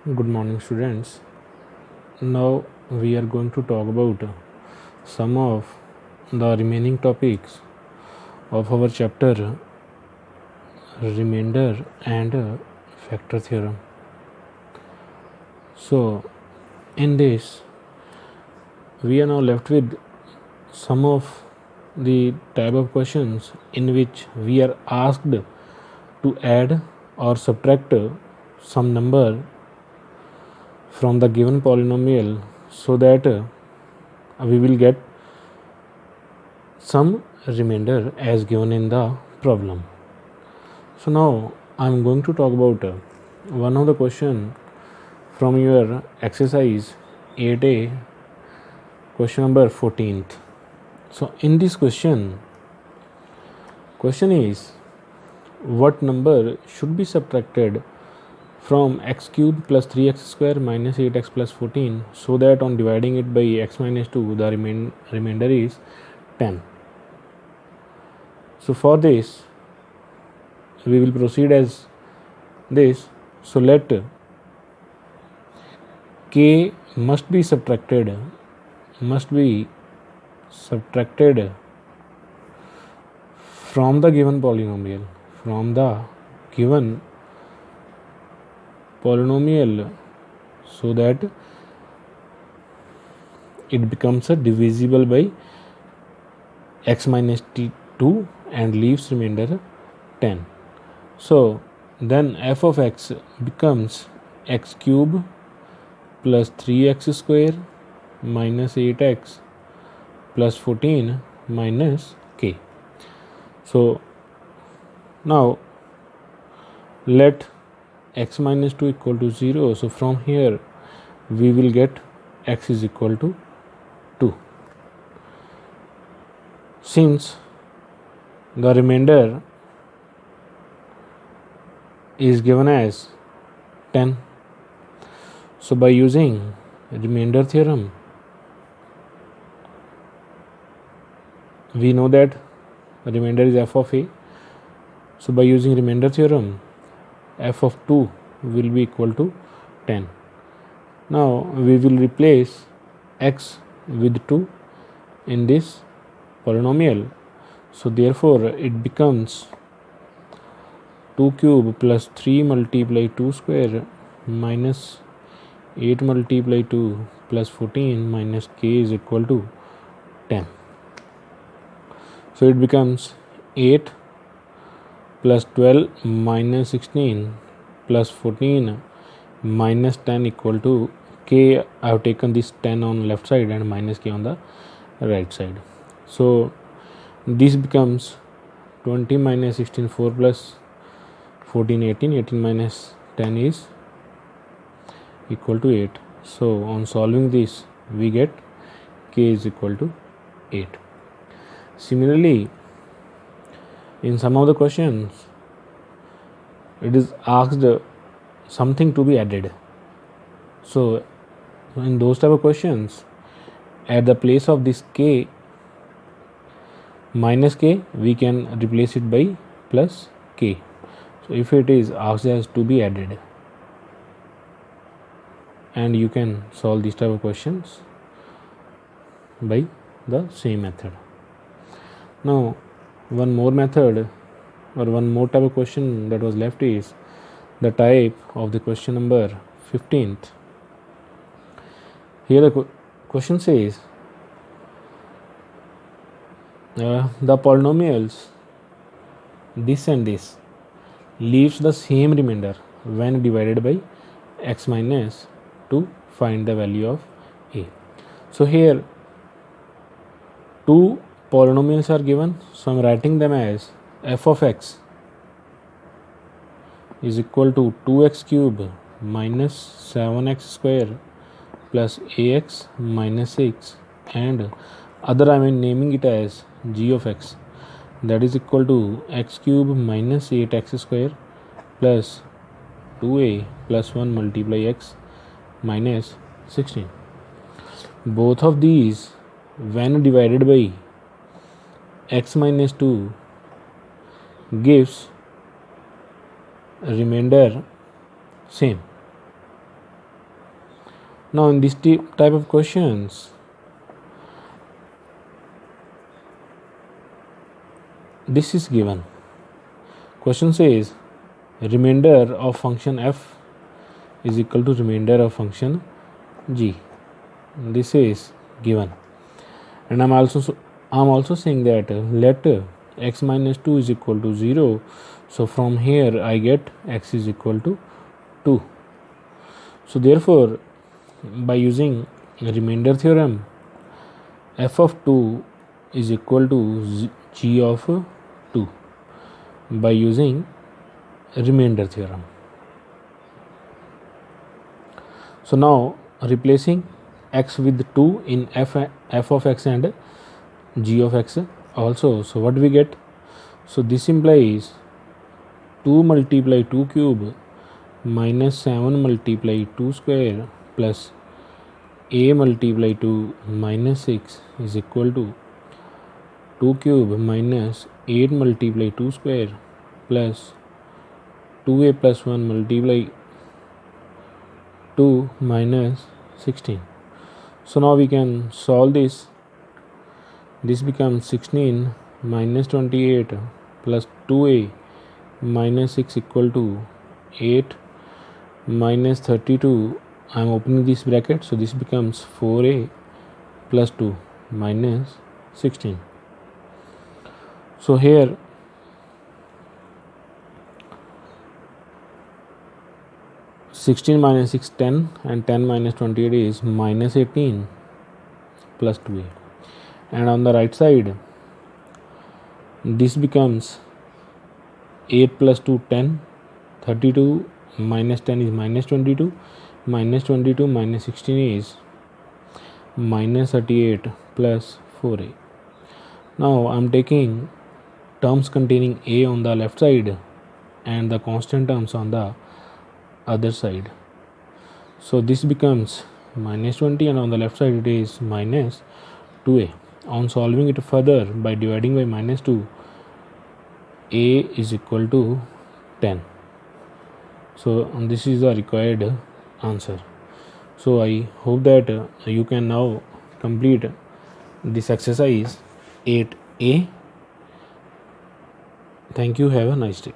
Good morning, students. Now we are going to talk about some of the remaining topics of our chapter remainder and factor theorem. So, in this, we are now left with some of the type of questions in which we are asked to add or subtract some number from the given polynomial so that we will get some remainder as given in the problem. So now I am going to talk about one of the question from your exercise 8a, question number 14th. So in this question is, what number should be subtracted from x cube plus 3x square minus 8x plus 14 so that on dividing it by x minus 2 the remainder is 10. So for this we will proceed as this. So let k must be subtracted from the given polynomial so that it becomes a divisible by x minus 2 and leaves remainder 10. So then f of x becomes x cube plus 3x square minus 8x plus 14 minus k. So now let x minus 2 equal to 0. So from here we will get x is equal to 2. Since the remainder is given as 10, so by using remainder theorem we know that remainder is f of a. So by using remainder theorem f of 2 will be equal to 10. Now we will replace x with 2 in this polynomial. So therefore it becomes 2 cube plus 3 multiply 2 square minus 8 multiply 2 plus 14 minus k is equal to 10. So it becomes 8 plus 12 minus 16 plus 14 minus 10 equal to k. I have taken this 10 on left side and minus k on the right side. So this becomes 20 minus 16 4 plus 14 18 minus 10 is equal to 8. So on solving this we get k is equal to 8. Similarly, in some of the questions it is asked something to be added. So in those type of questions, at the place of this k minus k we can replace it by plus k. So if it is asked as to be added, and you can solve these type of questions by the same method. Now one more method or one more type of question that was left is the type of the question number 15th. Here the question says the polynomials this and this leaves the same remainder when divided by x minus 2. Find the value of a. So here two polynomials are given, so I am writing them as f of x is equal to 2x cube minus 7x square plus ax minus 6, and other I am naming it as g of x, that is equal to x cube minus 8x square plus 2a plus 1 multiply x minus 16. Both of these when divided by x minus 2 gives remainder same. Now in this type of questions, this is given. Question says remainder of function f is equal to remainder of function g. This is given, and I'm also saying that let x minus 2 is equal to 0. So from here I get x is equal to 2. So therefore, by using remainder theorem, f of 2 is equal to g of 2 by using remainder theorem. So now replacing x with 2 in f of x and g of x also. So what we get? So this implies 2 multiply 2 cube minus 7 multiply 2 square plus a multiply 2 minus 6 is equal to 2 cube minus 8 multiply 2 square plus 2a plus 1 multiply 2 minus 16. So now we can solve this. This becomes 16 minus 28 plus 2a minus 6 equal to 8 minus 32. I am opening this bracket, so this becomes 4a plus 2 minus 16. So here 16 minus 6 10 and 10 minus 28 is minus 18 plus 2a, and on the right side this becomes 8 plus 2 10, 32 minus 10 is minus 22, minus 22 minus 16 is minus 38 plus 4a. Now I am taking terms containing a on the left side and the constant terms on the other side. So this becomes minus 20, and on the left side it is minus 2a. On solving it further by dividing by minus 2, a is equal to 10. So this is the required answer. So I hope that you can now complete this exercise 8a. Thank you. Have a nice day.